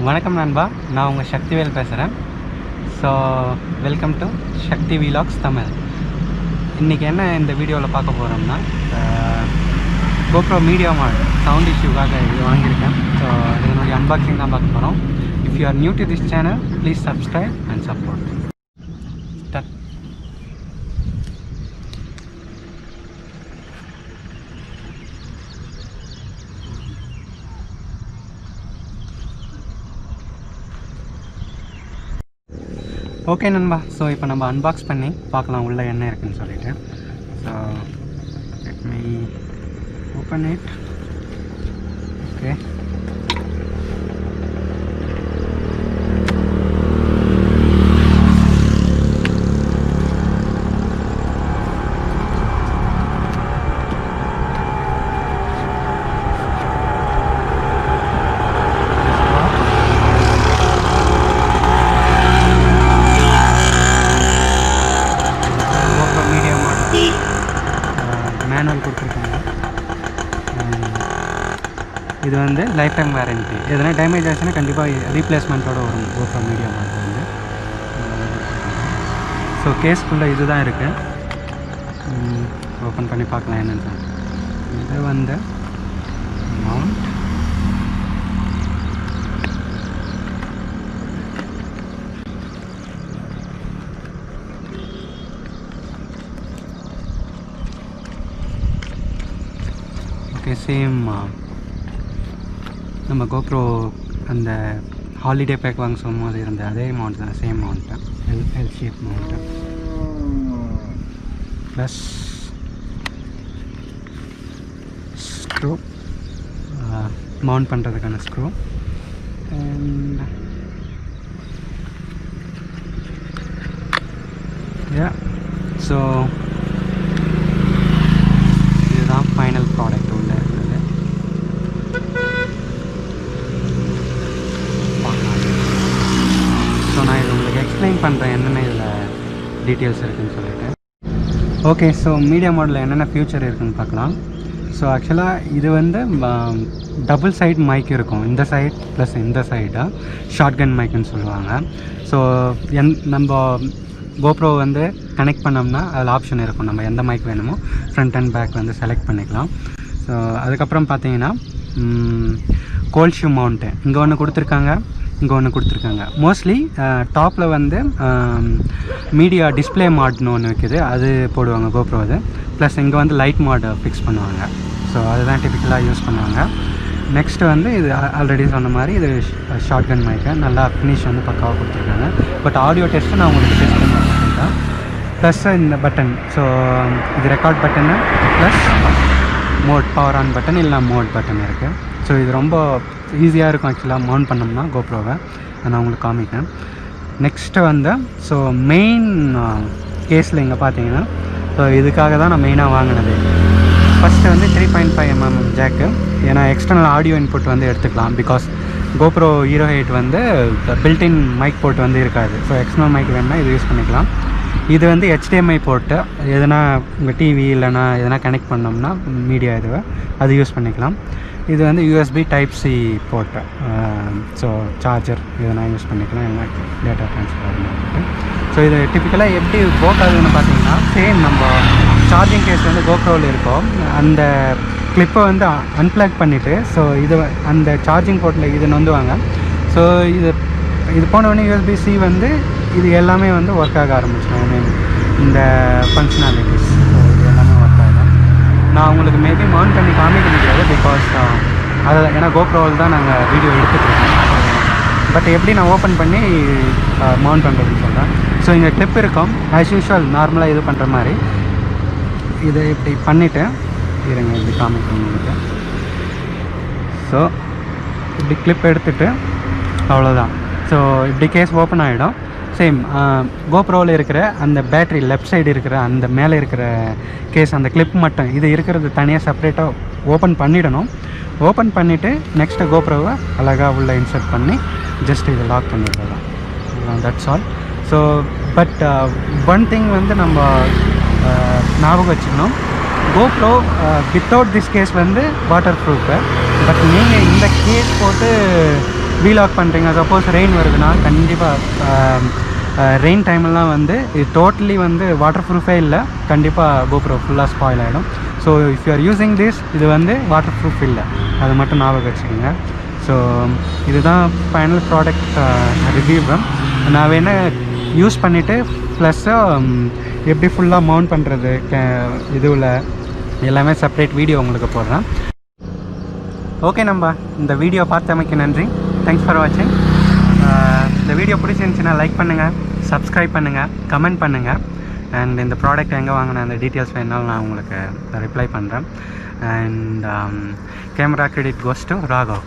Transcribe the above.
வணக்கம் நண்பா, நான் உங்கள் சக்திவேல் பேசுகிறேன். So welcome to Sakthi vlogs Tamil. இன்றைக்கி என்ன இந்த வீடியோவில் பார்க்க போகிறோம்னா, GoPro மீடியா மாட் சவுண்ட் இஷ்யூக்காக இது வாங்கியிருக்கேன். ஸோ இதனுடைய அன்பாக்சிங் தான் பார்க்க போகிறோம். If you are new to this channel, please subscribe and support. Okay நண்பா, ஸோ இப்போ நம்ம அன்பாக்ஸ் பண்ணி பார்க்கலாம் உள்ளே என்ன இருக்குதுன்னு சொல்லிட்டு. So let me open it. Okay, manual கொடுத்துருக்காங்க. இது வந்து லைஃப் டைம் வாரண்டி. எதனா டேமேஜ் ஆச்சுன்னா கண்டிப்பாக ரீப்ளேஸ்மெண்ட்டோடு வரும் GoPro மீடியா மாட் வந்து. ஸோ கேஸ்க்குள்ளே இது தான் இருக்குது. ஓப்பன் பண்ணி பார்க்கலாம் என்னென்னு. இது வந்து மவுண்ட். சேம் நம்ம GoPro அந்த ஹாலிடே பேக் வாங்க சொல்லும்போது இருந்த அதே மவுண்ட் தான், சேம் மவுண்ட் தான், L shape mount. Plus screw, mount பண்ணுறதுக்கான ஸ்க்ரூ. அண்ட் யா, ஸோ இதுதான் ஃபைனல் ப்ராடக்ட் உள்ள இருக்குது. ஸோ நான் இது உங்களுக்கு எக்ஸ்பிளைன் பண்ணுறேன் என்னென்ன இதில் டீட்டெயில்ஸ் இருக்குதுன்னு சொல்லிட்டு. ஓகே, ஸோ மீடியா மாடலில் என்னென்ன ஃபியூச்சர் இருக்குதுன்னு பார்க்கலாம். ஸோ ஆக்சுவலாக இது வந்து டபுள் சைட் மைக் இருக்கும். இந்த சைட் ப்ளஸ் இந்த சைடு ஷார்ட் கன் மைக்குன்னு சொல்லுவாங்க. ஸோ நம்ம GoPro வந்து கனெக்ட் பண்ணோம்னா அதில் ஆப்ஷன் இருக்கும், நம்ம எந்த மைக் வேணுமோ ஃப்ரண்ட் அண்ட் பேக் வந்து செலக்ட் பண்ணிக்கலாம். ஸோ அதுக்கப்புறம் பார்த்தீங்கன்னா கோல்ட் ஷூ மவுண்ட்டு இங்கே ஒன்று கொடுத்துருக்காங்க, இங்கே ஒன்று கொடுத்துருக்காங்க. மோஸ்ட்லி டாப்பில் வந்து மீடியா டிஸ்பிளே மாட்னு ஒன்று வைக்கிது, அது போடுவாங்க GoPro அது. ப்ளஸ் இங்கே வந்து லைட் மாட் ஃபிக்ஸ் பண்ணுவாங்க. ஸோ அதுதான் டிப்பிக்கலாக யூஸ் பண்ணுவாங்க. நெக்ஸ்ட்டு வந்து இது ஆல்ரெடி சொன்ன மாதிரி இது ஷார்ட் கன் மைக்கு, நல்லா ஃபினிஷ் வந்து பக்காவாக கொடுத்துருக்காங்க. பட் ஆடியோ டெஸ்ட்டு நான் உங்களுக்கு டெஸ்ட் பண்ணி வச்சுருக்கேன். ப்ளஸ் இந்த பட்டன், ஸோ இது record button plus mode power on button இல்லை மோட் பட்டன் இருக்குது. ஸோ இது ரொம்ப ஈஸியாக இருக்கும் ஆக்சுவலாக மவுண்ட் பண்ணோம்னா GoProவை. நான் உங்களுக்கு காமிக்கிறேன். நெக்ஸ்ட்டு வந்து ஸோ மெயின் கேஸில் இங்கே பார்த்தீங்கன்னா, ஸோ இதுக்காக தான் நான் மெயினாக வாங்கினது. ஃபஸ்ட்டு வந்து 3.5mm ஜாக்கு, ஏன்னா எக்ஸ்டர்னல் ஆடியோ இன்புட் வந்து எடுத்துக்கலாம். பிகாஸ் GoPro Hero 8 வந்து பில்டின் மைக் போர்ட் வந்து இருக்காது. ஸோ எக்ஸ்டர்னல் மைக் வேணுன்னா இது யூஸ் பண்ணிக்கலாம். இது வந்து HDMI போர்ட்டு, எதனா உங்கள் டிவி இல்லைனா எதனா கனெக்ட் பண்ணோம்னா மீடியா இதுவை அது யூஸ் பண்ணிக்கலாம். இது வந்து USB Type-C port, so charger எதனா யூஸ் பண்ணிக்கலாம், என்ன டேட்டா ட்ரான்ஸ்ஃபர் பண்ணிட்டு. ஸோ இது டிப்பிக்கலாக எப்படி ஒர்க் ஆகுதுன்னு பார்த்தீங்கன்னா, சேம் நம்ம சார்ஜிங் கேஸ் வந்து GoProவில் இருக்கும். அந்த கிளிப்பை வந்து அன்பிளக் பண்ணிவிட்டு, ஸோ இது அந்த சார்ஜிங் போர்ட்டில் இது நொந்துவாங்க. ஸோ இது போனோடனே USB-C வந்து இது எல்லாமே வந்து ஒர்க் ஆக ஆரம்பிச்சிடும். ஐ மீன் இந்த ஃபங்க்ஷனாலிட்டிஸ் இது எல்லாமே ஒர்க் ஆகிடும். நான் உங்களுக்கு மேபி மவுண்ட் பண்ணி காமிக்க முடியாது, பிகாஸ் அதை ஏன்னா GoProவில் தான் நாங்கள் வீடியோ எடுத்துகிட்ருக்கோம். பட் எப்படி நான் ஓப்பன் பண்ணி மவுண்ட் பண்ணுறதுன்னு சொல்கிறேன். ஸோ இங்கே கிளிப் இருக்கும், ஆஸ் யூஷுவல் நார்மலாக இது பண்ணுற மாதிரி. இதை இப்படி பண்ணிவிட்டு இருங்க, இப்படி காமிக்க முடியுது. ஸோ இப்படி கிளிப் எடுத்துகிட்டு அவ்வளோதான். ஸோ இப்படி கேஸ் ஓப்பன் ஆகிடும். சேம் GoProவில் இருக்கிற அந்த பேட்ரி லெஃப்ட் சைடு இருக்கிற அந்த மேலே இருக்கிற கேஸ், அந்த கிளிப் மட்டும் இது இருக்கிறது தனியாக செப்ரேட்டாக ஓப்பன் பண்ணிடணும். ஓப்பன் பண்ணிவிட்டு நெக்ஸ்ட்டு GoProவை அழகாக உள்ளே இன்சர்ட் பண்ணி ஜஸ்ட் இதை லாக் பண்ணிடலாம். That's all. So but one thing வந்து நம்ம ஞாபகம் வச்சுக்கணும், GoPro வித்தவுட் திஸ் கேஸ் வந்து வாட்டர் ப்ரூஃபு. பட் நீங்கள் இந்த கேஸ் போட்டு வீலாக் பண்ணுறீங்க, சப்போஸ் ரெயின் வருதுன்னா கண்டிப்பாக ரெயின் டைம்லாம் வந்து இது டோட்டலி வந்து வாட்டர் ப்ரூஃபே இல்லை, கண்டிப்பாக GoPro ஃபுல்லாக ஸ்பாயில் ஆகிடும். So if you are using this, இது வந்து வாட்டர் ப்ரூஃப் இல்லை, அது மட்டும் ஞாபகம் வச்சுக்கோங்க. ஸோ இதுதான் ஃபைனல் ப்ராடக்ட் ரிவ்யூ. நான் வேணால் யூஸ் பண்ணிவிட்டு ப்ளஸ்ஸு எப்படி ஃபுல்லாக மவுண்ட் பண்ணுறது இதுவில் எல்லாமே செப்பரேட் வீடியோ உங்களுக்கு போடுறேன். ஓகே நம்ப இந்த வீடியோ பார்த்தமைக்கு நன்றி. தேங்க்ஸ் ஃபார் வாட்சிங். இந்த வீடியோ பிடிச்சிருந்துச்சின்னா லைக் பண்ணுங்கள், சப்ஸ்கிரைப் பண்ணுங்கள், கமெண்ட் பண்ணுங்கள். அண்ட் இந்த ப்ராடக்ட் எங்கே வாங்கினேன் அந்த டீட்டெயில்ஸ் வேணாலும் நான் உங்களுக்கு ரிப்ளை பண்ணுறேன். And camera credit goes to Raghav.